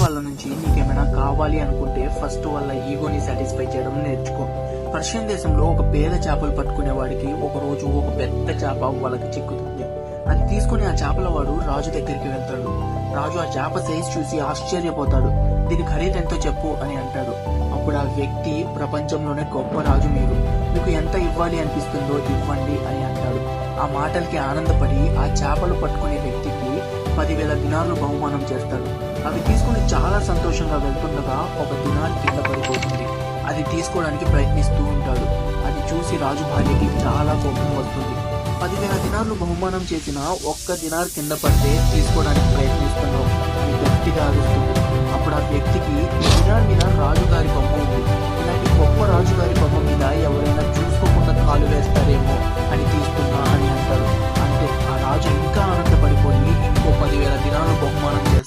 వాళ్ళ నుంచి నీకేమైనా కావాలి అనుకుంటే ఫస్ట్ వాళ్ళ ఈగోని సాటిస్ఫై చేయడం నేర్చుకో. పర్షియన్ దేశంలో ఒక పేద చేపలు పట్టుకునే వాడికి ఒక రోజు ఒక పెద్ద చేప వాళ్ళకి చిక్కుతుంది. అది తీసుకుని ఆ చేపల వాడు రాజు దగ్గరికి వెళ్తాడు. రాజు ఆ చేప సైజ్ చూసి ఆశ్చర్యపోతాడు. దీని ఖరీదు ఎంతో చెప్పు అని అంటాడు. అప్పుడు ఆ వ్యక్తి, ప్రపంచంలోనే గొప్ప రాజు మీరు, మీకు ఎంత ఇవ్వాలి అనిపిస్తుందో ఇవ్వండి అని అంటాడు. ఆ మాటలకి ఆనందపడి ఆ చేపలు పట్టుకునే వ్యక్తికి 10,000 దినార్లు బహుమానం చేస్తాడు. అవి తీసుకుని చాలా సంతోషంగా వెళ్తుండగా ఒక దినార్ కింద పడిపోతుంది. అది తీసుకోవడానికి ప్రయత్నిస్తూ ఉంటాడు. అది చూసి రాజు భార్యకి చాలా కోపం వస్తుంది. 10,000 దినార్లు బహుమానం చేసిన ఒక్క దినార్ కింద పడితే తీసుకోవడానికి ప్రయత్నిస్తున్నావు అని గట్టిగా అరుస్తుంది. అప్పుడు ఆ వ్యక్తికి ఈ దినార్ మీద రాజుగారి బొమ్మ ఉంది, ఇలాంటి గొప్ప రాజుగారి బొమ్మ మీద ఎవరైనా చూసుకోకుండా కాలు వేస్తారేమో అని తీస్తున్నా అని అంటారు. అంతే, ఆ రాజు ఇంకా ఆనందపడిపోయి ఇంకో 10,000 దినార్లు బహుమానం చేస్తాడు.